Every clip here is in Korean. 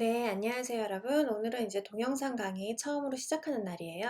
네, 안녕하세요, 여러분. 오늘은 이제 동영상 강의 처음으로 시작하는 날이에요.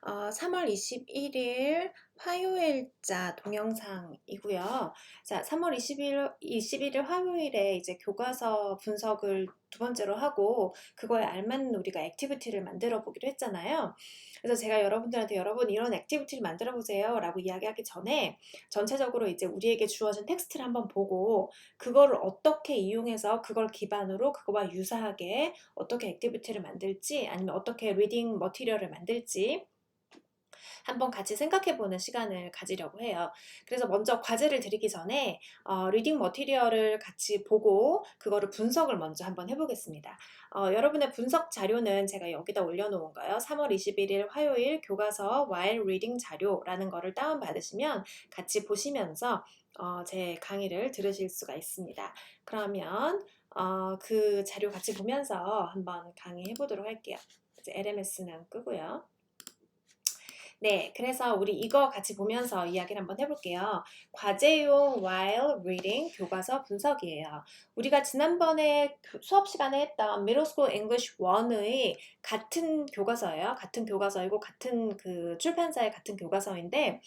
3월 21일 화요일자 동영상이고요. 자, 3월 21일 화요일에 이제 교과서 분석을 두 번째로 하고 그거에 알맞는 우리가 액티비티를 만들어 보기로 했잖아요. 그래서 제가 여러분들한테 여러분 이런 액티비티를 만들어 보세요 라고 이야기하기 전에 전체적으로 이제 우리에게 주어진 텍스트를 한번 보고 그거를 어떻게 이용해서 그걸 기반으로 그거와 유사하게 어떻게 액티비티를 만들지 아니면 어떻게 리딩 머티리얼을 만들지 한번 같이 생각해보는 시간을 가지려고 해요. 그래서 먼저 과제를 드리기 전에 리딩 머티리얼을 같이 보고 그거를 분석을 먼저 한번 해보겠습니다. 여러분의 분석 자료는 제가 여기다 올려놓은 거예요. 3월 21일 화요일 교과서 while reading 자료라는 거를 다운받으시면 같이 보시면서 제 강의를 들으실 수가 있습니다. 그러면 그 자료 같이 보면서 한번 강의해 보도록 할게요. 이제 LMS는 끄고요. 네, 그래서 우리 이거 같이 보면서 이야기를 한번 해볼게요. 과제용 while reading 교과서 분석이에요. 우리가 지난번에 수업 시간에 했던 Middle School English 1의 같은 교과서예요. 같은 교과서이고 같은 그 출판사의 같은 교과서인데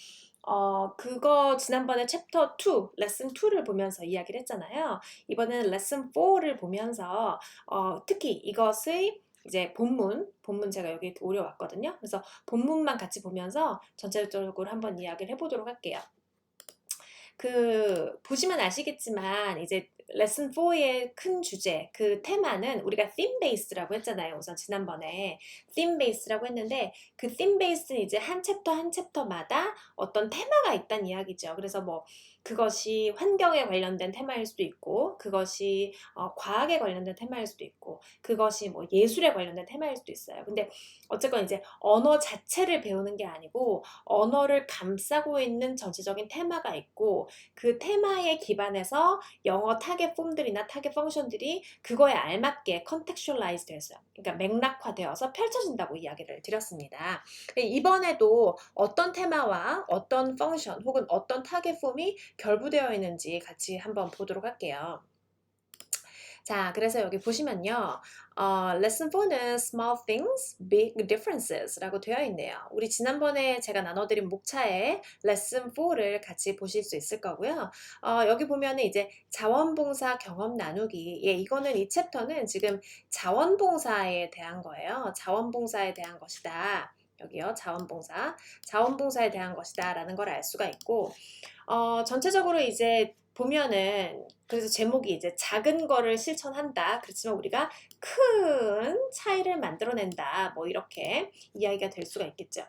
그거 지난번에 챕터 2, 레슨 2를 보면서 이야기를 했잖아요. 이번에는 레슨 4를 보면서 특히 이것의 이제 본문 제가 여기 오려왔거든요. 그래서 본문만 같이 보면서 전체적으로 한번 이야기를 해보도록 할게요. 보시면 아시겠지만 이제 레슨 4의 큰 주제, 그 테마는 우리가 theme based라고 했잖아요. 우선 지난번에 theme based라고 했는데 그 theme based는 이제 한 챕터 한 챕터마다 어떤 테마가 있다는 이야기죠. 그래서 뭐 그것이 환경에 관련된 테마일 수도 있고 그것이 과학에 관련된 테마일 수도 있고 그것이 뭐 예술에 관련된 테마일 수도 있어요. 근데 어쨌건 이제 언어 자체를 배우는 게 아니고 언어를 감싸고 있는 전체적인 테마가 있고 그 테마에 기반해서 영어 타겟 폼들이나 타겟 펑션들이 그거에 알맞게 contextualize 되었어요. 그러니까 맥락화되어서 펼쳐진다고 이야기를 드렸습니다. 이번에도 어떤 테마와 어떤 펑션 혹은 어떤 타겟 폼이 결부되어 있는지 같이 한번 보도록 할게요. 자, 그래서 여기 보시면요. Lesson 4는 Small Things, Big Differences 라고 되어 있네요. 우리 지난번에 제가 나눠드린 목차에 Lesson 4를 같이 보실 수 있을 거고요. 여기 보면은 이제 자원봉사 경험 나누기. 예, 이거는 이 챕터는 지금 자원봉사에 대한 거예요. 자원봉사에 대한 것이다. 여기요, 자원봉사에 대한 것이다 라는 걸 알 수가 있고 전체적으로 이제 보면은 그래서 제목이 이제 작은 거를 실천한다. 그렇지만 우리가 큰 차이를 만들어낸다. 뭐 이렇게 이야기가 될 수가 있겠죠.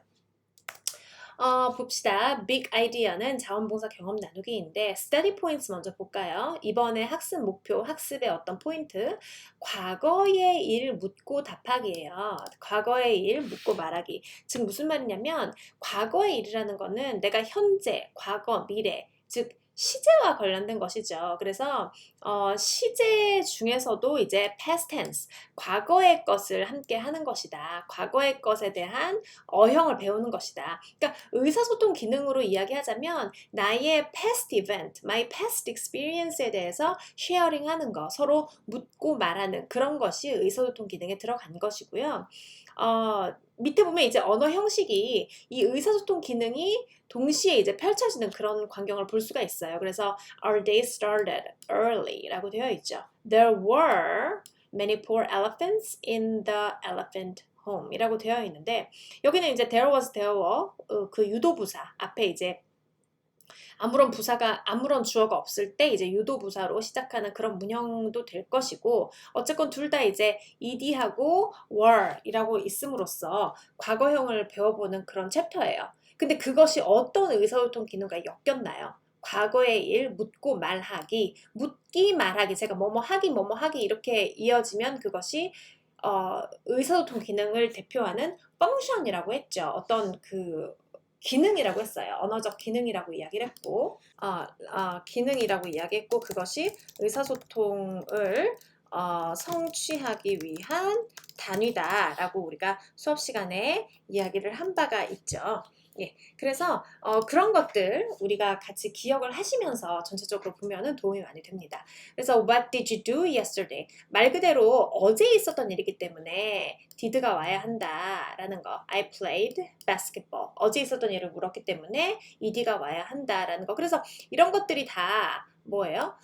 봅시다. Big Idea는 자원봉사 경험 나누기인데 Study Points 먼저 볼까요? 이번에 학습 목표, 학습의 어떤 포인트 과거의 일 묻고 답하기예요. 과거의 일 묻고 말하기. 즉 무슨 말이냐면 과거의 일이라는 거는 내가 현재, 과거, 미래 즉 시제와 관련된 것이죠. 그래서 시제 중에서도 이제 past tense, 과거의 것을 함께 하는 것이다. 과거의 것에 대한 어형을 배우는 것이다. 그러니까 의사소통 기능으로 이야기하자면 나의 past event, my past experience에 대해서 쉐어링하는 거, 서로 묻고 말하는 그런 것이 의사소통 기능에 들어간 것이고요. 밑에 보면 이제 언어 형식이 이 의사소통 기능이 동시에 이제 펼쳐지는 그런 광경을 볼 수가 있어요. 그래서 our day started early라고 되어 있죠. There were many poor elephants in the elephant home 이라고 되어 있는데 여기는 이제 there was, there were 그 유도부사 앞에 이제 아무런 주어가 없을 때 이제 유도부사로 시작하는 그런 문형도 될 것이고 어쨌건 둘 다 이제 ed하고 were이라고 있음으로써 과거형을 배워보는 그런 챕터예요. 근데 그것이 어떤 의사소통 기능과 엮였나요? 과거의 일, 묻고 말하기, 묻기 말하기, 제가 뭐뭐 하기 이렇게 이어지면 그것이 의사소통 기능을 대표하는 펑션이라고 했죠. 어떤 그 기능이라고 했어요. 언어적 기능이라고 이야기를 했고, 기능이라고 이야기했고, 그것이 의사소통을 성취하기 위한 단위다라고 우리가 수업 시간에 이야기를 한 바가 있죠. 예, 그래서 그런 것들 우리가 같이 기억을 하시면서 전체적으로 보면은 도움이 많이 됩니다. 그래서 What did you do yesterday? 말 그대로 어제 있었던 일이기 때문에 did가 와야 한다라는 거. I played basketball. 어제 있었던 일을 물었기 때문에 ed가 와야 한다라는 거. 그래서 이런 것들이 다 뭐예요?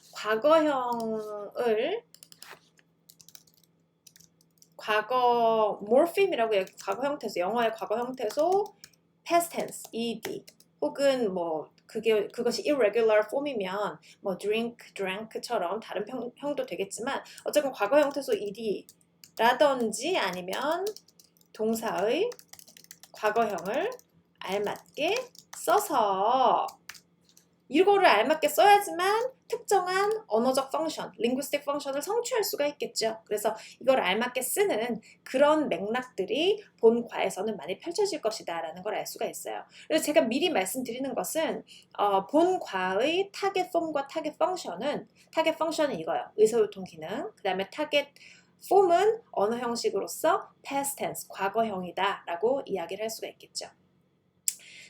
과거 morpheme이라고 여기 과거 형태소, 영어의 과거 형태소 past tense, ed 혹은 뭐 그것이 irregular form이면 뭐 drink, drank처럼 다른 형도 되겠지만 어쨌건 과거 형태소 ed라든지 아니면 동사의 과거형을 알맞게 써서 이거를 알맞게 써야지만 특정한 언어적 펑션, linguistic 펑션을 성취할 수가 있겠죠. 그래서 이걸 알맞게 쓰는 그런 맥락들이 본과에서는 많이 펼쳐질 것이다 라는 걸 알 수가 있어요. 그래서 제가 미리 말씀드리는 것은 본과의 타겟 폼과 타겟 펑션은 이거예요. 의사소통 기능, 그 다음에 타겟 폼은 언어 형식으로서 past tense, 과거형이다 라고 이야기를 할 수가 있겠죠.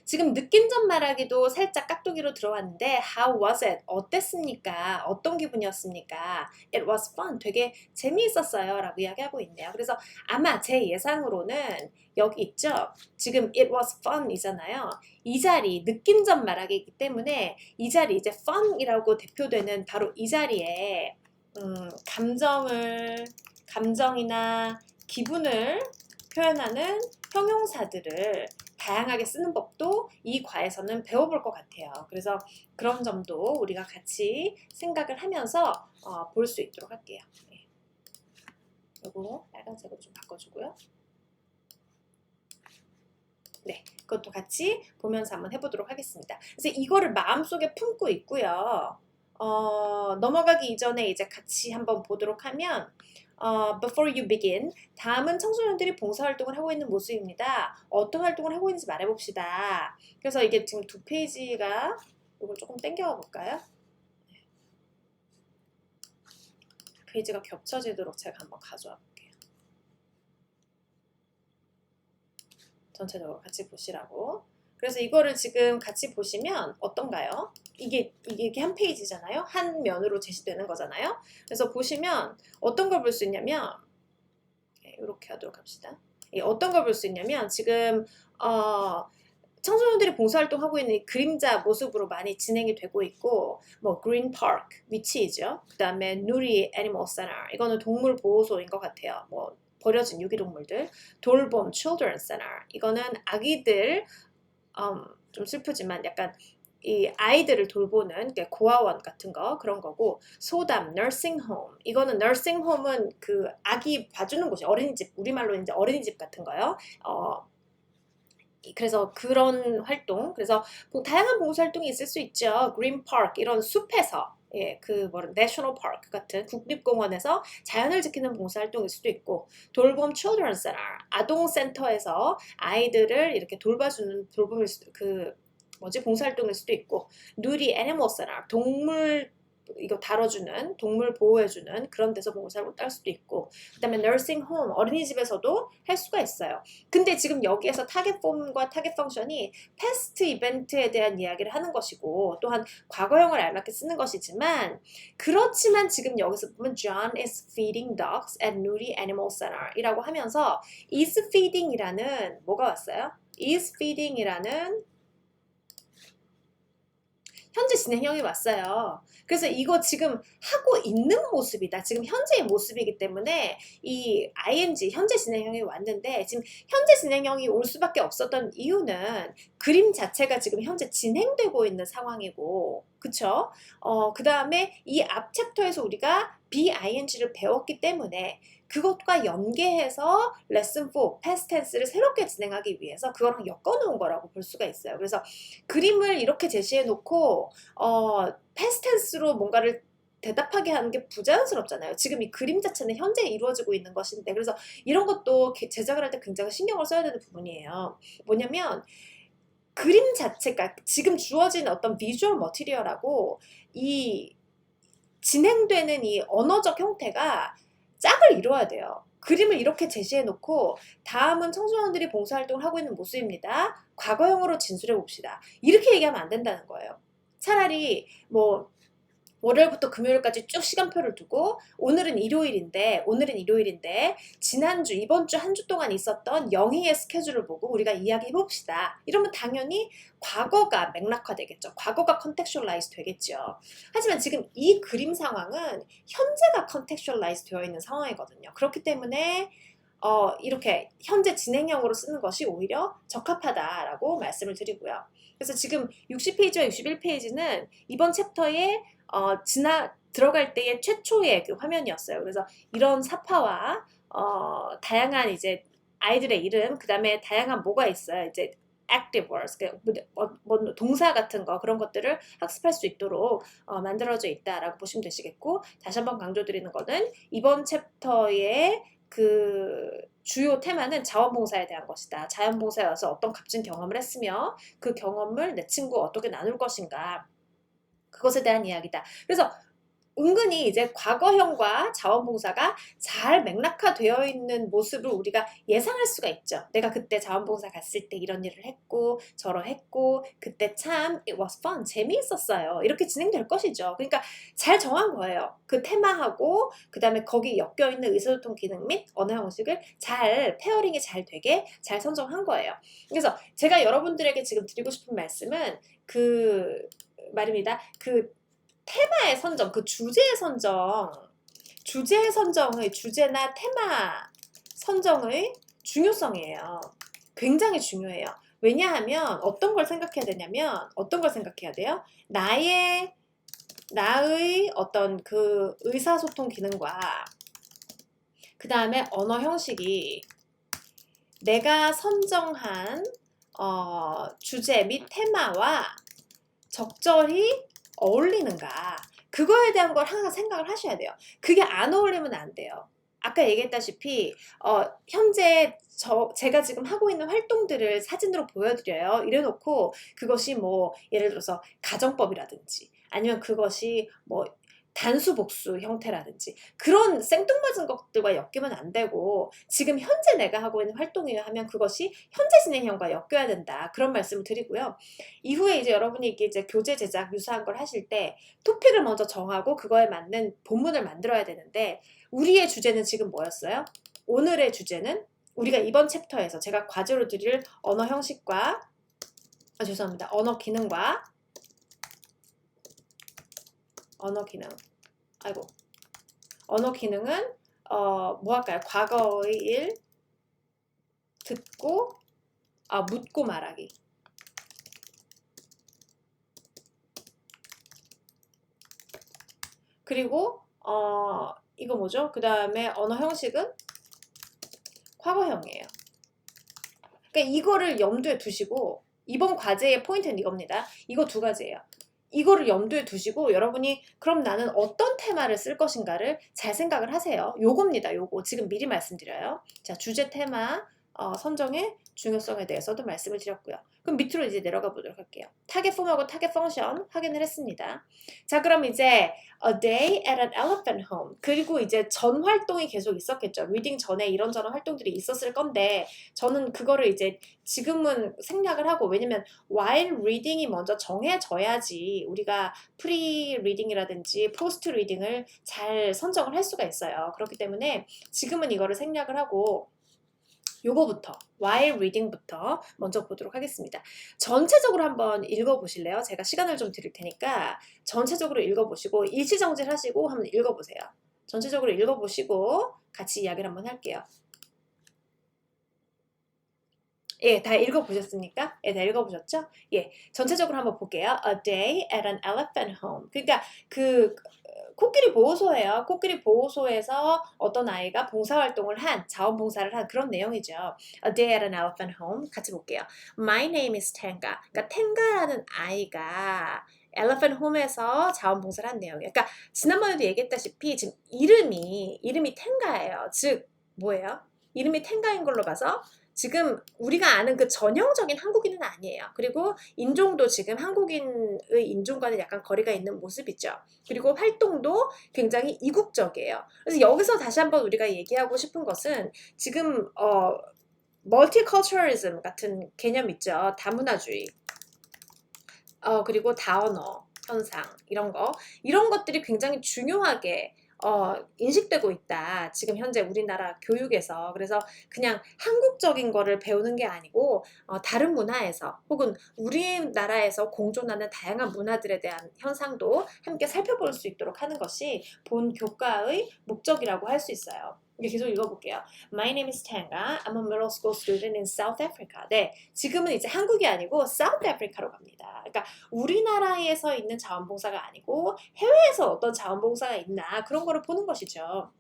지금 느낀 점 말하기도 살짝 깍두기로 들어왔는데 How was it? 어땠습니까? 어떤 기분이었습니까? It was fun. 되게 재미있었어요 라고 이야기하고 있네요. 그래서 아마 제 예상으로는 여기 있죠? 지금 It was fun 이잖아요. 이 자리 느낀 점 말하기이기 때문에 이 자리 이제 fun이라고 대표되는 바로 이 자리에 감정이나 기분을 표현하는 형용사들을 다양하게 쓰는 법도 이 과에서는 배워볼 것 같아요. 그래서 그런 점도 우리가 같이 생각을 하면서 볼 수 있도록 할게요. 네. 이거 빨간색으로 좀 바꿔주고요. 네, 그것도 같이 보면서 한번 해보도록 하겠습니다. 그래서 이거를 마음속에 품고 있고요. 넘어가기 이전에 이제 같이 한번 보도록 하면 Before you begin, 다음은 청소년들이 봉사활동을 하고 있는 모습입니다. 어떤 활동을 하고 있는지 말해봅시다. 그래서 이게 지금 2페이지가 이걸 조금 당겨와 볼까요? 페이지가 겹쳐지도록 제가 한번 가져와 볼게요. 전체적으로 같이 보시라고. 그래서 이거를 지금 같이 보시면 어떤가요? 이게 한 페이지잖아요. 한 면으로 제시되는 거잖아요. 그래서 보시면 어떤 걸 볼 수 있냐면 이렇게 하도록 합시다. 어떤 걸 볼 수 있냐면 지금 청소년들이 봉사활동하고 있는 이 그림자 모습으로 많이 진행이 되고 있고 뭐 그린 파크 위치이죠. 그 다음에 누리 애니멀 센터 이거는 동물 보호소인 것 같아요. 뭐 버려진 유기동물들. 돌봄 children center 이거는 아기들 좀 슬프지만 약간 이 아이들을 돌보는 고아원 같은 거 그런 거고 소담 nursing home 이거는 nursing home은 그 아기 봐주는 곳이 어린이집 우리말로 이제 어린이집 같은 거요. 그래서 그런 활동 그래서 다양한 봉사활동이 있을 수 있죠. 그린 파크 이런 숲에서 내셔널 파크 같은 국립공원에서 자연을 지키는 봉사활동일 수도 있고 돌봄 children center 아동센터에서 아이들을 이렇게 돌봐주는 돌봄일 수도 봉사활동일 수도 있고 누리 애니멀 센터 동물 이거 다뤄주는 동물 보호해주는 그런 데서 봉사를 할 수도 있고 그 다음에 nursing home 어린이집에서도 할 수가 있어요. 근데 지금 여기에서 타겟 폼과 타겟 펑션이 패스트 이벤트에 대한 이야기를 하는 것이고 또한 과거형을 알맞게 쓰는 것이지만 그렇지만 지금 여기서 보면 John is feeding dogs at Nuri Animal Center 이라고 하면서 is feeding 이라는 뭐가 왔어요? is feeding 이라는 현재 진행형이 왔어요. 그래서 이거 지금 하고 있는 모습이다. 지금 현재의 모습이기 때문에 이 ing 현재 진행형이 왔는데 지금 현재 진행형이 올 수밖에 없었던 이유는 그림 자체가 지금 현재 진행되고 있는 상황이고 그쵸? 그 다음에 이 앞 챕터에서 우리가 BING를 배웠기 때문에 그것과 연계해서 레슨 4, past tense를 새롭게 진행하기 위해서 그거랑 엮어놓은 거라고 볼 수가 있어요. 그래서 그림을 이렇게 제시해 놓고 past tense로 뭔가를 대답하게 하는 게 부자연스럽잖아요. 지금 이 그림 자체는 현재 이루어지고 있는 것인데 그래서 이런 것도 제작을 할 때 굉장히 신경을 써야 되는 부분이에요. 뭐냐면 그림 자체가 지금 주어진 어떤 비주얼 머티리얼하고 이 진행되는 이 언어적 형태가 짝을 이루어야 돼요. 그림을 이렇게 제시해 놓고 다음은 청소년들이 봉사활동을 하고 있는 모습입니다. 과거형으로 진술해 봅시다. 이렇게 얘기하면 안 된다는 거예요. 차라리 뭐 월요일부터 금요일까지 쭉 시간표를 두고 오늘은 일요일인데 지난주 이번 주 한 주 동안 있었던 영희의 스케줄을 보고 우리가 이야기해 봅시다. 이러면 당연히 과거가 맥락화되겠죠. 과거가 컨텍슈얼라이즈 되겠죠. 하지만 지금 이 그림 상황은 현재가 컨텍슈얼라이즈 되어 있는 상황이거든요. 그렇기 때문에 이렇게 현재 진행형으로 쓰는 것이 오히려 적합하다라고 말씀을 드리고요. 그래서 지금 60페이지와 61페이지는 이번 챕터에 들어갈 때의 최초의 그 화면이었어요. 그래서 이런 사파와 다양한 이제 아이들의 이름, 그 다음에 다양한 뭐가 있어요. 이제 active words, 뭐 동사 같은 거 그런 것들을 학습할 수 있도록 만들어져 있다라고 보시면 되시겠고, 다시 한번 강조드리는 거는 이번 챕터의 그 주요 테마는 자원봉사에 대한 것이다. 자원봉사여서 어떤 값진 경험을 했으며 그 경험을 내 친구와 어떻게 나눌 것인가, 그것에 대한 이야기다. 그래서 은근히 이제 과거형과 자원봉사가 잘 맥락화되어 있는 모습을 우리가 예상할 수가 있죠. 내가 그때 자원봉사 갔을 때 이런 일을 했고 저러했고 그때 참 it was fun, 재미있었어요. 이렇게 진행될 것이죠. 그러니까 잘 정한 거예요. 그 테마하고 그 다음에 거기 엮여있는 의사소통 기능 및 언어 형식을 잘 페어링이 잘 되게 잘 선정한 거예요. 그래서 제가 여러분들에게 지금 드리고 싶은 말씀은 그 말입니다. 그 테마의 선정, 그 주제의 선정의 주제나 테마 선정의 중요성이에요. 굉장히 중요해요. 왜냐하면 어떤 걸 생각해야 되냐면 어떤 걸 생각해야 돼요? 나의 어떤 그 의사소통 기능과 그 다음에 언어 형식이 내가 선정한 주제 및 테마와 적절히 어울리는가, 그거에 대한 걸 항상 생각을 하셔야 돼요. 그게 안 어울리면 안 돼요. 아까 얘기했다시피 현재 제가 지금 하고 있는 활동들을 사진으로 보여드려요. 이래놓고 그것이 뭐 예를 들어서 가정법이라든지 아니면 그것이 뭐 단수 복수 형태라든지 그런 생뚱맞은 것들과 엮이면 안 되고, 지금 현재 내가 하고 있는 활동이라 하면 그것이 현재 진행형과 엮여야 된다, 그런 말씀을 드리고요. 이후에 이제 여러분이 이제 교재 제작 유사한 걸 하실 때 토픽을 먼저 정하고 그거에 맞는 본문을 만들어야 되는데, 우리의 주제는 지금 뭐였어요? 오늘의 주제는 우리가 이번 챕터에서 제가 과제로 드릴 언어 형식과 죄송합니다. 언어 기능과 언어 기능은 뭐 할까요? 과거의 일, 듣고, 묻고 말하기. 그리고 이거 뭐죠? 그 다음에 언어 형식은 과거형이에요. 그러니까 이거를 염두에 두시고, 이번 과제의 포인트는 이겁니다. 이거 두 가지예요. 이거를 염두에 두시고 여러분이 그럼 나는 어떤 테마를 쓸 것인가를 잘 생각을 하세요. 요겁니다. 요거 지금 미리 말씀드려요. 자, 주제 테마 선정의 중요성에 대해서도 말씀을 드렸고요. 그럼 밑으로 이제 내려가 보도록 할게요. 타겟 폼하고 타겟 펑션 확인을 했습니다. 자, 그럼 이제 A day at an elephant home. 그리고 이제 전 활동이 계속 있었겠죠. 리딩 전에 이런저런 활동들이 있었을 건데 저는 그거를 이제 지금은 생략을 하고, 왜냐면 while reading이 먼저 정해져야지 우리가 프리 리딩이라든지 포스트 리딩을 잘 선정을 할 수가 있어요. 그렇기 때문에 지금은 이거를 생략을 하고 요거부터 while reading부터 먼저 보도록 하겠습니다. 전체적으로 한번 읽어보실래요? 제가 시간을 좀 드릴 테니까 전체적으로 읽어보시고 일시정지를 하시고 한번 읽어보세요. 전체적으로 읽어보시고 같이 이야기를 한번 할게요. 예, 다 읽어보셨습니까? 예, 다 읽어보셨죠? 예, 전체적으로 한번 볼게요. A day at an elephant home. 그러니까 그 코끼리 보호소예요. 코끼리 보호소에서 어떤 아이가 봉사활동을 한, 자원봉사를 한 그런 내용이죠. A day at an elephant home. 같이 볼게요. My name is Tenga. 그러니까 텐가라는 아이가 엘리펀트 홈에서 자원봉사를 한 내용이에요. 그러니까 지난번에도 얘기했다시피 지금 이름이 텐가예요. 즉 뭐예요? 이름이 텐가인 걸로 봐서 지금 우리가 아는 그 전형적인 한국인은 아니에요. 그리고 인종도 지금 한국인의 인종과는 약간 거리가 있는 모습이죠. 그리고 활동도 굉장히 이국적이에요. 그래서 여기서 다시 한번 우리가 얘기하고 싶은 것은 지금 멀티컬처리즘 같은 개념 있죠. 다문화주의. 그리고 다언어 현상 이런 것들이 굉장히 중요하게 인식되고 있다. 지금 현재 우리나라 교육에서. 그래서 그냥 한국적인 거를 배우는 게 아니고 다른 문화에서 혹은 우리나라에서 공존하는 다양한 문화들에 대한 현상도 함께 살펴볼 수 있도록 하는 것이 본 교과의 목적이라고 할 수 있어요. 계속 읽어볼게요. My name is Tanga. I'm a middle school student in South Africa. 네, 지금은 이제 한국이 아니고 South Africa로 갑니다. 그러니까 우리나라에서 있는 자원봉사가 아니고 해외에서 어떤 자원봉사가 있나 그런 거를 보는 것이죠.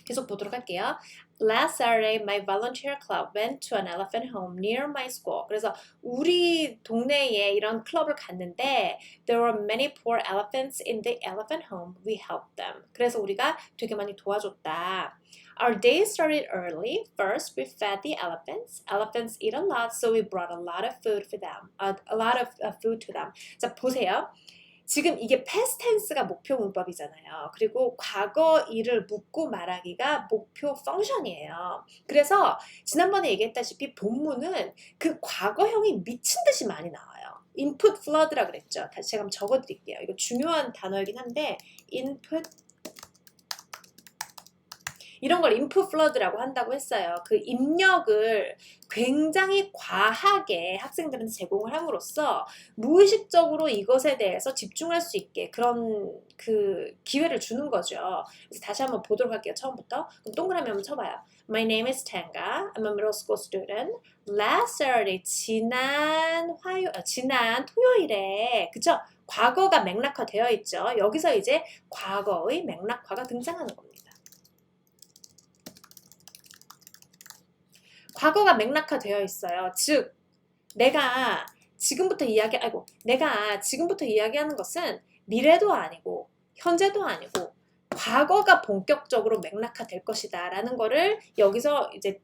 계속 보도록 할게요. Last Saturday, my volunteer club went to an elephant home near my school. 그래서 우리 동네에 이런 클럽을 갔는데 there were many poor elephants in the elephant home. We helped them. 그래서 우리가 되게 많이 도와줬다. Our day started early. First, we fed the elephants. Elephants eat a lot, so we brought a lot of food for them. A lot of food to them. 자, 보세요. 지금 이게 past tense가 목표 문법이잖아요. 그리고 과거 일을 묻고 말하기가 목표 펑션이에요. 그래서 지난번에 얘기했다시피 본문은 그 과거형이 미친 듯이 많이 나와요. input flood라 그랬죠. 다시 제가 한번 적어드릴게요. 이거 중요한 단어이긴 한데 input 이런 걸 input flood라고 한다고 했어요. 그 입력을 굉장히 과하게 학생들한테 제공을 함으로써 무의식적으로 이것에 대해서 집중할 수 있게 그런 그 기회를 주는 거죠. 그래서 다시 한번 보도록 할게요. 처음부터. 그럼 동그라미 한번 쳐봐요. My name is Tanga. I'm a middle school student. Last Saturday, 지난 토요일에, 그쵸? 과거가 맥락화되어 있죠. 여기서 이제 과거의 맥락화가 등장하는 겁니다. 과거가 맥락화되어 있어요. 즉, 내가 지금부터 이야기하는 것은 미래도 아니고 현재도 아니고 과거가 본격적으로 맥락화될 것이다 라는 거를 여기서 이제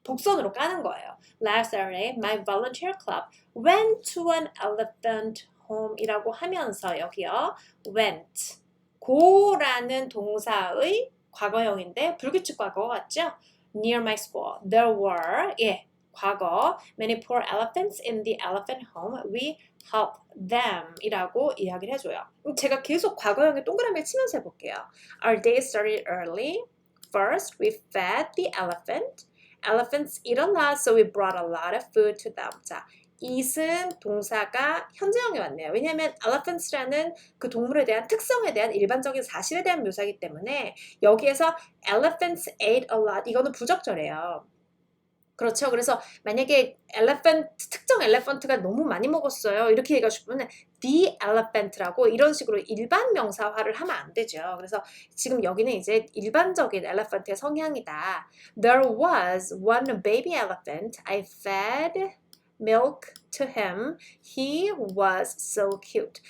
복선으로 까는 거예요. Last Saturday, my volunteer club went to an elephant home 이라고 하면서 여기요. went, go라는 동사의 과거형인데 불규칙 과거 같죠? Near my school, there were, 과거, many poor elephants in the elephant home. We helped them 이라고 이야기를 해줘요. 제가 계속 과거형에 동그라미를 치면서 해볼게요. Our day started early. First, we fed the elephant. Elephants eat a lot, so we brought a lot of food to them. 자, eat은 동사가 현재형이 왔네요. 왜냐하면 elephants라는 그 동물에 대한 특성에 대한 일반적인 사실에 대한 묘사이기 때문에 여기에서 elephants ate a lot 이거는 부적절해요. 그렇죠. 그래서 만약에 특정 엘레펀트가 너무 많이 먹었어요. 이렇게 얘기하고 싶으면 the elephant라고 이런 식으로 일반 명사화를 하면 안 되죠. 그래서 지금 여기는 이제 일반적인 엘레펀트의 성향이다. There was one baby elephant. I fed milk to him. He was so cute.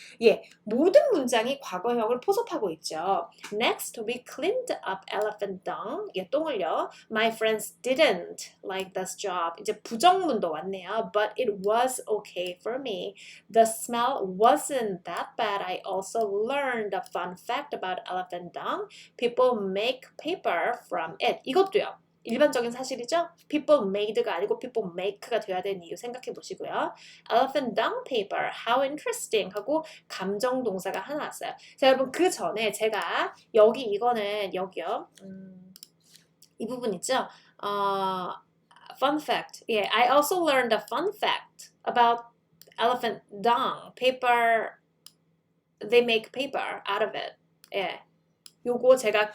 모든 문장이 과거형을 포섭하고 있죠. Next, we cleaned up elephant dung. 똥을요. My friends didn't like this job. 이제 부정문도 왔네요. But it was okay for me. The smell wasn't that bad. I also learned a fun fact about elephant dung. People make paper from it. 이것도요. 일반적인 사실이죠? People made가 아니고 people make가 돼야 되는 이유 생각해 보시고요. Elephant dung paper, how interesting 하고 감정 동사가 하나 왔어요. 자, 여러분 그 전에 제가 여기요. 이 부분 있죠? Fun fact. I also learned a fun fact about elephant dung. Paper, they make paper out of it. 요거 제가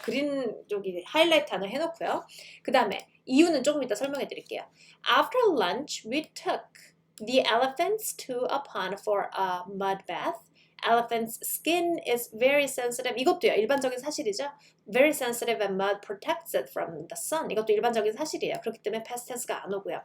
저기 하이라이트 하나 해놓고요. 그 다음에 이유는 조금 이따 설명해 드릴게요. After lunch, we took the elephants to a pond for a mud bath. Elephant's skin is very sensitive. 이것도요. 일반적인 사실이죠. Very sensitive and mud protects it from the sun. 이것도 일반적인 사실이에요. 그렇기 때문에 past tense가 안 오고요.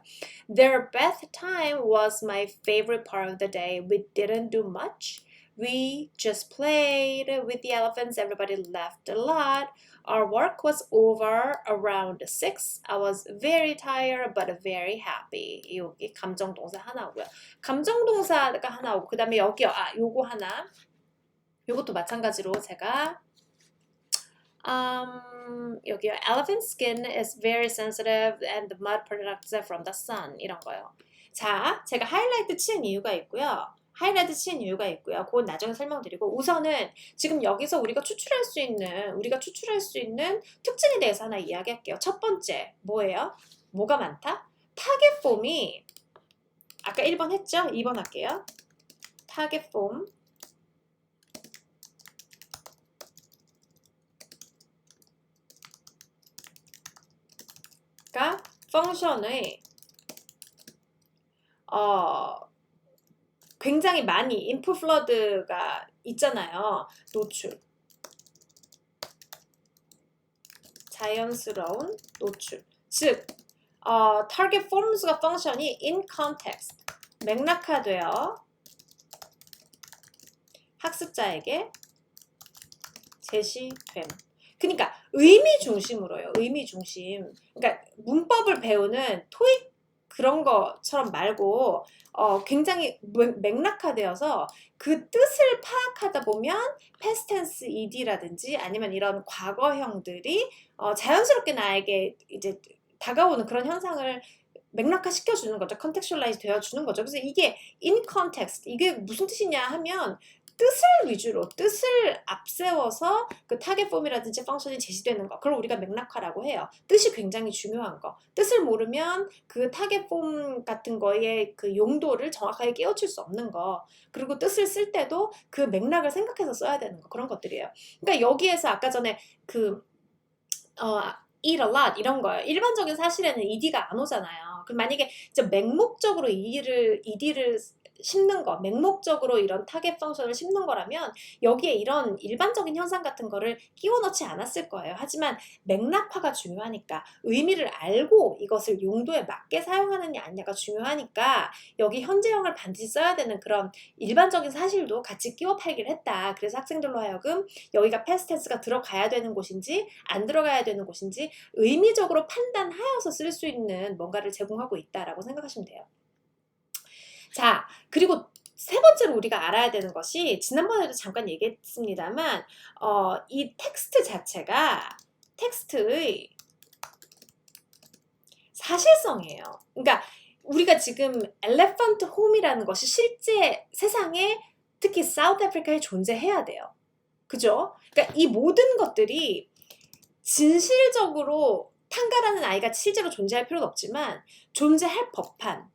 Their bath time was my favorite part of the day. We didn't do much. We just played with the elephants. Everybody laughed a lot. Our work was over around 6. I was very tired but very happy. 여기 감정동사 하나고요. 감정동사가 하나 오고 그 다음에 여기요. 요거 하나. 요것도 마찬가지로 제가 여기요. Elephant skin is very sensitive and the mud protects it from the sun. 이런 거요. 자, 제가 하이라이트 치는 이유가 있고요. 그건 나중에 설명드리고 우선은 지금 여기서 우리가 추출할 수 있는 특징에 대해서 하나 이야기할게요. 첫 번째, 뭐예요? 뭐가 많다? 타겟 폼이 아까 1번 했죠? 2번 할게요. 타겟 폼 가 펑션의 굉장히 많이 인풋 플러드가 있잖아요. 노출. 자연스러운 노출. 즉, target forms가 펑션이 in context. 맥락화되어 학습자에게 제시됨. 그러니까 의미 중심으로요. 의미 중심. 그러니까 문법을 배우는 토익 그런 것처럼 말고 굉장히 맥락화되어서 그 뜻을 파악하다 보면 past tense ed라든지 아니면 이런 과거형들이 자연스럽게 나에게 이제 다가오는 그런 현상을 맥락화 시켜주는 거죠. 컨텍슈얼라이즈 되어주는 거죠. 그래서 이게 in context, 이게 무슨 뜻이냐 하면 뜻을 위주로, 뜻을 앞세워서 그 타겟 폼이라든지 펑션이 제시되는 거. 그걸 우리가 맥락화라고 해요. 뜻이 굉장히 중요한 거. 뜻을 모르면 그 타겟 폼 같은 거의 그 용도를 정확하게 깨우칠 수 없는 거. 그리고 뜻을 쓸 때도 그 맥락을 생각해서 써야 되는 거. 그런 것들이에요. 그러니까 여기에서 아까 전에 eat a lot 이런 거예요. 일반적인 사실에는 ed가 안 오잖아요. 그럼 만약에 진짜 맹목적으로 ed를 심는 거, 맹목적으로 이런 타겟 펑션을 심는 거라면 여기에 이런 일반적인 현상 같은 거를 끼워 넣지 않았을 거예요. 하지만 맥락화가 중요하니까 의미를 알고 이것을 용도에 맞게 사용하느냐 아니냐가 중요하니까 여기 현재형을 반드시 써야 되는 그런 일반적인 사실도 같이 끼워 팔기를 했다. 그래서 학생들로 하여금 여기가 past tense가 들어가야 되는 곳인지 안 들어가야 되는 곳인지 의미적으로 판단하여서 쓸 수 있는 뭔가를 제공하고 있다라고 생각하시면 돼요. 자, 그리고 세 번째로 우리가 알아야 되는 것이 지난번에도 잠깐 얘기했습니다만 이 텍스트 자체가 텍스트의 사실성이에요. 그러니까 우리가 지금 엘레펀트 홈이라는 것이 실제 세상에 특히 사우스 아프리카에 존재해야 돼요. 그죠? 그러니까 이 모든 것들이 진실적으로 탕가라는 아이가 실제로 존재할 필요는 없지만 존재할 법한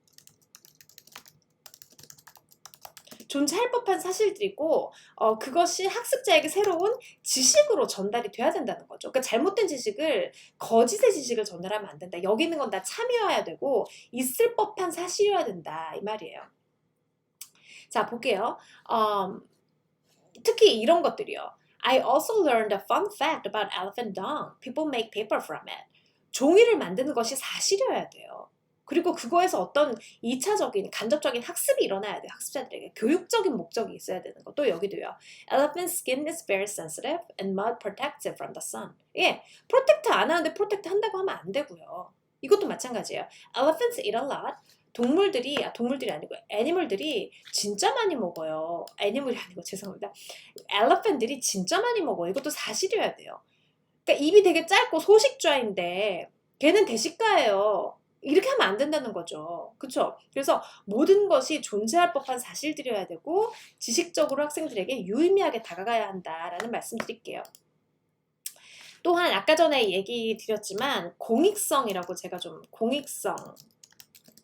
사실들이고 그것이 학습자에게 새로운 지식으로 전달이 돼야 된다는 거죠. 그러니까 잘못된 지식을 거짓의 지식을 전달하면 안 된다. 여기 있는 건 다 참여해야 되고 있을 법한 사실이어야 된다 이 말이에요. 자 볼게요. 특히 이런 것들이요. I also learned a fun fact about elephant dung. People make paper from it. 종이를 만드는 것이 사실이어야 돼요. 그리고 그거에서 어떤 2차적인 간접적인 학습이 일어나야 돼요. 학습자들에게 교육적인 목적이 있어야 되는 거. 또 여기도요. Elephant skin is very sensitive and mud protects it from the sun. 예, 프로텍트 안 하는데 프로텍트 한다고 하면 안 되고요. 이것도 마찬가지예요. Elephants eat a lot. 동물들이 아니고 애니멀들이 진짜 많이 먹어요. 애니멀이 아니고 죄송합니다. 엘리펀트들이 진짜 많이 먹어요. 이것도 사실이어야 돼요. 그러니까 입이 되게 짧고 소식좌인데 걔는 대식가예요. 이렇게 하면 안 된다는 거죠. 그쵸? 그래서 모든 것이 존재할 법한 사실들이어야 되고 지식적으로 학생들에게 유의미하게 다가가야 한다라는 말씀 드릴게요. 또한 아까 전에 얘기 드렸지만 공익성이라고 제가 좀 공익성,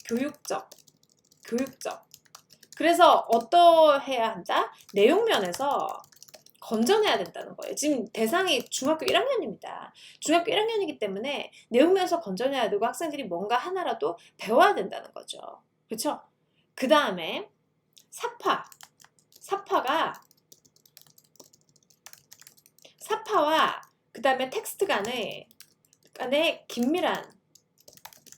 교육적. 그래서 어떠해야 한다? 내용면에서 건전해야 된다는 거예요. 지금 대상이 중학교 1학년입니다. 중학교 1학년이기 때문에 내용면에서 건전해야 되고 학생들이 뭔가 하나라도 배워야 된다는 거죠. 그렇죠? 그 다음에 사파와 그 다음에 텍스트 간의 긴밀한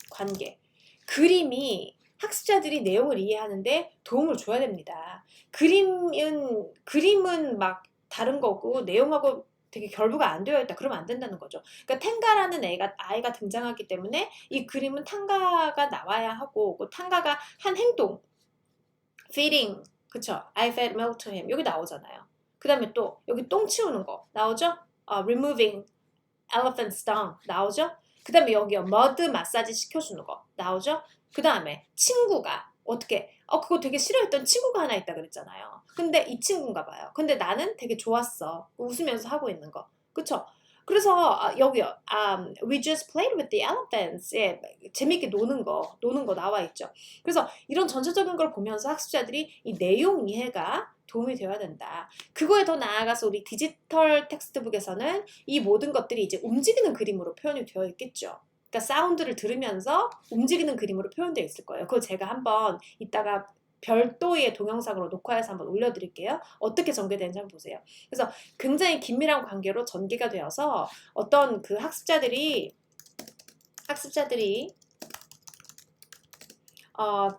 관계. 그림이 학습자들이 내용을 이해하는데 도움을 줘야 됩니다. 그림은 막 다른 거고 내용하고 되게 결부가 안 되어 있다. 그러면 안 된다는 거죠. 그러니까 탱가라는 아이가 등장하기 때문에 이 그림은 탕가가 나와야 하고, 그 탕가가 한 행동, feeding, 그쵸? I fed milk to him. 여기 나오잖아요. 그 다음에 또 여기 똥 치우는 거 나오죠? removing elephant's dung 나오죠? 그 다음에 여기요 머드 마사지 시켜주는 거 나오죠? 그 다음에 친구가 어떻게 그거 되게 싫어했던 친구가 하나 있다 그랬잖아요. 근데 이 친구인가 봐요. 근데 나는 되게 좋았어. 웃으면서 하고 있는 거. 그쵸? 그래서 여기요 we just played with the elephants. 예, 재밌게 노는 거 나와 있죠. 그래서 이런 전체적인 걸 보면서 학습자들이 이 내용 이해가 도움이 되어야 된다. 그거에 더 나아가서 우리 디지털 텍스트북에서는 이 모든 것들이 이제 움직이는 그림으로 표현이 되어 있겠죠. 그러니까 사운드를 들으면서 움직이는 그림으로 표현되어 있을 거예요. 그거 제가 한번 이따가 별도의 동영상으로 녹화해서 한번 올려드릴게요. 어떻게 전개되는지 한번 보세요. 그래서 굉장히 긴밀한 관계로 전개가 되어서 어떤 그 학습자들이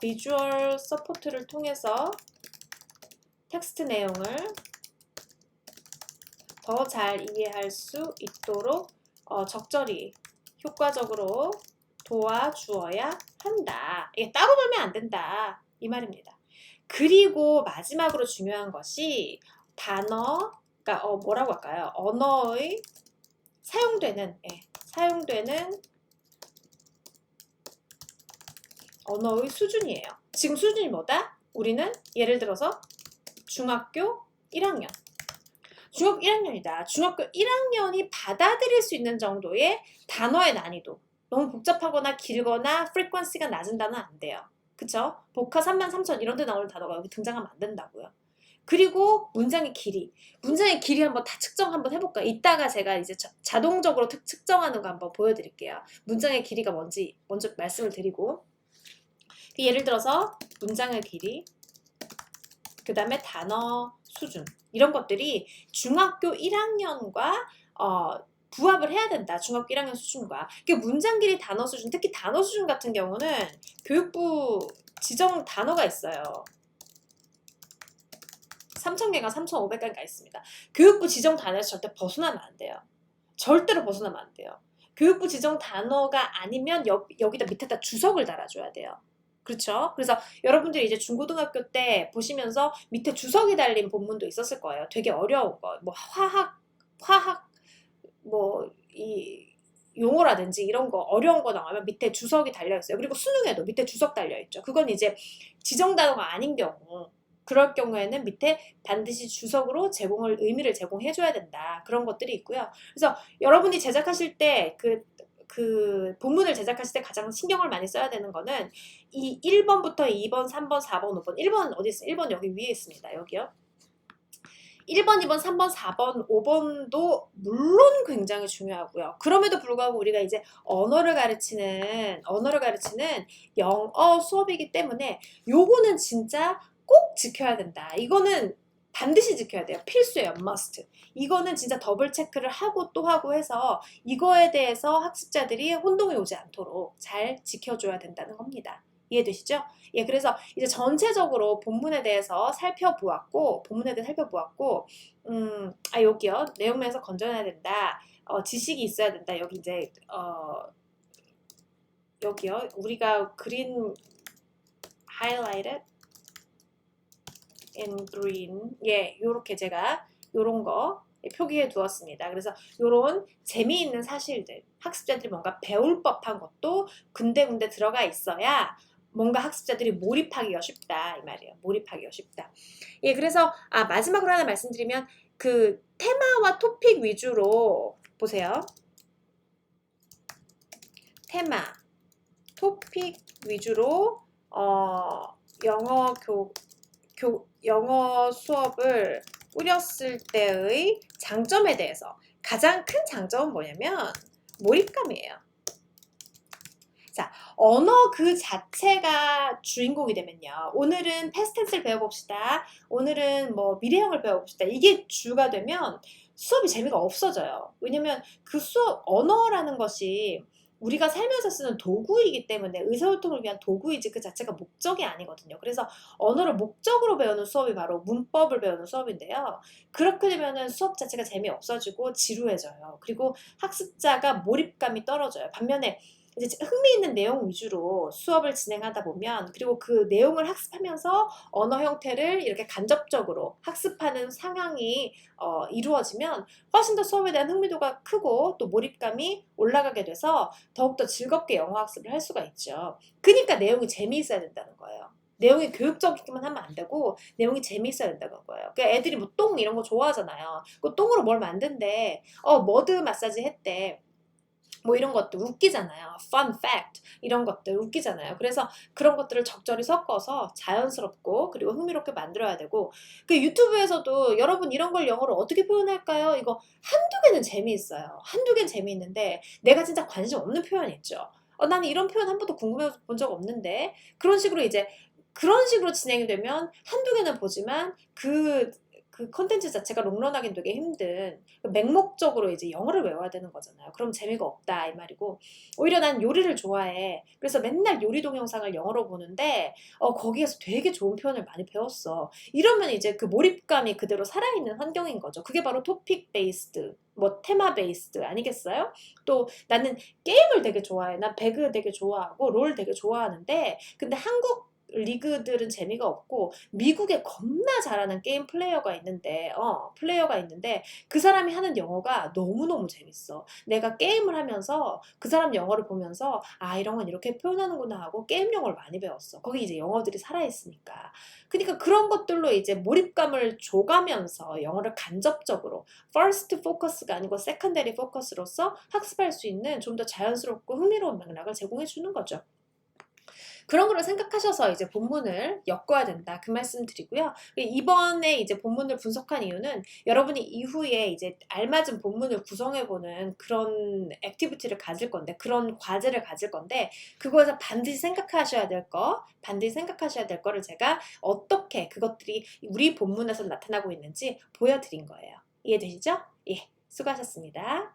비주얼 서포트를 통해서 텍스트 내용을 더 잘 이해할 수 있도록 적절히 효과적으로 도와주어야 한다. 이게 따로 놀면 안 된다. 이 말입니다. 그리고 마지막으로 중요한 것이 단어, 그러니까 뭐라고 할까요? 언어의 사용되는 언어의 수준이에요. 지금 수준이 뭐다? 우리는 예를 들어서 중학교 1학년. 중학교 1학년이다. 중학교 1학년이 받아들일 수 있는 정도의 단어의 난이도. 너무 복잡하거나 길거나 프리퀀시가 낮은 단어는 안 돼요. 그쵸? 복화 33,000 이런 데 나오는 단어가 여기 등장하면 안 된다고요. 그리고 문장의 길이 한번 다 측정 한번 해볼까요? 이따가 제가 이제 자동적으로 측정하는 거 한번 보여드릴게요. 문장의 길이가 뭔지 먼저 말씀을 드리고, 예를 들어서 문장의 길이, 그 다음에 단어 수준, 이런 것들이 중학교 1학년과 부합을 해야 된다. 중학교 1학년 수준과. 문장 길이, 단어 수준, 특히 단어 수준 같은 경우는 교육부 지정 단어가 있어요. 3,000개가 3,500개가 있습니다. 교육부 지정 단어에서 절대 벗어나면 안 돼요. 절대로 벗어나면 안 돼요. 교육부 지정 단어가 아니면 여기다 밑에다 주석을 달아줘야 돼요. 그렇죠? 그래서 여러분들이 이제 중고등학교 때 보시면서 밑에 주석이 달린 본문도 있었을 거예요. 되게 어려운 거, 뭐 화학, 뭐 이 용어라든지 이런 거 어려운 거 나오면 밑에 주석이 달려 있어요. 그리고 수능에도 밑에 주석 달려 있죠. 그건 이제 지정 단어가 아닌 경우, 그럴 경우에는 밑에 반드시 주석으로 의미를 제공해줘야 된다. 그런 것들이 있고요. 그래서 여러분이 제작하실 때 그 본문을 제작하실 때 가장 신경을 많이 써야 되는 거는 이 1번부터 2번, 3번, 4번, 5번. 1번 어디 있어요? 1번 여기 위에 있습니다. 여기요. 1번, 2번, 3번, 4번, 5번도 물론 굉장히 중요하고요. 그럼에도 불구하고 우리가 이제 언어를 가르치는 영어 수업이기 때문에 요거는 진짜 꼭 지켜야 된다. 이거는 반드시 지켜야 돼요. 필수예요. must. 이거는 진짜 더블 체크를 하고 또 하고 해서 이거에 대해서 학습자들이 혼동이 오지 않도록 잘 지켜줘야 된다는 겁니다. 이해되시죠? 예, 그래서 이제 전체적으로 본문에 대해서 살펴보았고, 여기요. 내용면에서 건져내야 된다. 지식이 있어야 된다. 여기 이제, 여기요. 우리가 그린 highlighted in green. 예, 요렇게 제가 요런 거 표기해 두었습니다. 그래서 요런 재미있는 사실들, 학습자들이 뭔가 배울 법한 것도 군데군데 들어가 있어야 뭔가 학습자들이 몰입하기가 쉽다 이 말이에요. 몰입하기가 쉽다. 예, 그래서 마지막으로 하나 말씀드리면 그 테마와 토픽 위주로 보세요. 테마, 토픽 위주로 영어 수업을 꾸렸을 때의 장점에 대해서 가장 큰 장점은 뭐냐면 몰입감이에요. 자, 언어 그 자체가 주인공이 되면요. 오늘은 패스트 텐스를 배워봅시다. 오늘은 뭐 미래형을 배워봅시다. 이게 주가 되면 수업이 재미가 없어져요. 왜냐면 그 언어라는 것이 우리가 살면서 쓰는 도구이기 때문에 의사소통을 위한 도구이지 그 자체가 목적이 아니거든요. 그래서 언어를 목적으로 배우는 수업이 바로 문법을 배우는 수업인데요. 그렇게 되면은 수업 자체가 재미없어지고 지루해져요. 그리고 학습자가 몰입감이 떨어져요. 반면에 이제 흥미있는 내용 위주로 수업을 진행하다 보면 그리고 그 내용을 학습하면서 언어 형태를 이렇게 간접적으로 학습하는 상황이 이루어지면 훨씬 더 수업에 대한 흥미도가 크고 또 몰입감이 올라가게 돼서 더욱더 즐겁게 영어 학습을 할 수가 있죠. 그러니까 내용이 재미있어야 된다는 거예요. 내용이 교육적이기만 하면 안 되고 내용이 재미있어야 된다는 거예요. 그러니까 애들이 뭐 똥 이런 거 좋아하잖아요. 그 똥으로 뭘 만든대. 머드 마사지 했대. 뭐 이런 것도 웃기잖아요. fun fact 이런 것들 웃기잖아요. 그래서 그런 것들을 적절히 섞어서 자연스럽고 그리고 흥미롭게 만들어야 되고 그 유튜브에서도 여러분 이런 걸 영어로 어떻게 표현할까요? 이거 한두 개는 재미있어요. 한두 개는 재미있는데 내가 진짜 관심 없는 표현이 있죠. 나는 이런 표현 한 번도 궁금해 본 적 없는데 그런 식으로 이제 그런 식으로 진행이 되면 한두 개는 보지만 그 컨텐츠 자체가 롱런하긴 되게 힘든 맹목적으로 이제 영어를 외워야 되는 거잖아요. 그럼 재미가 없다 이 말이고 오히려 난 요리를 좋아해. 그래서 맨날 요리 동영상을 영어로 보는데 거기에서 되게 좋은 표현을 많이 배웠어. 이러면 이제 그 몰입감이 그대로 살아있는 환경인 거죠. 그게 바로 토픽 베이스드 뭐 테마 베이스드 아니겠어요? 또 나는 게임을 되게 좋아해. 난 배그 되게 좋아하고 롤 되게 좋아하는데 근데 한국 리그들은 재미가 없고 미국에 겁나 잘하는 게임 플레이어가 있는데 그 사람이 하는 영어가 너무너무 재밌어. 내가 게임을 하면서 그 사람 영어를 보면서 아 이런 건 이렇게 표현하는구나 하고 게임 영어를 많이 배웠어. 거기 이제 영어들이 살아있으니까. 그러니까 그런 것들로 이제 몰입감을 줘가면서 영어를 간접적으로 first focus가 아니고 secondary focus로서 학습할 수 있는 좀 더 자연스럽고 흥미로운 맥락을 제공해 주는 거죠. 그런 거를 생각하셔서 이제 본문을 엮어야 된다. 그 말씀 드리고요. 이번에 이제 본문을 분석한 이유는 여러분이 이후에 이제 알맞은 본문을 구성해보는 그런 액티비티를 가질 건데, 그런 과제를 가질 건데, 그거에서 반드시 생각하셔야 될 거를 제가 어떻게 그것들이 우리 본문에서 나타나고 있는지 보여드린 거예요. 이해되시죠? 예, 수고하셨습니다.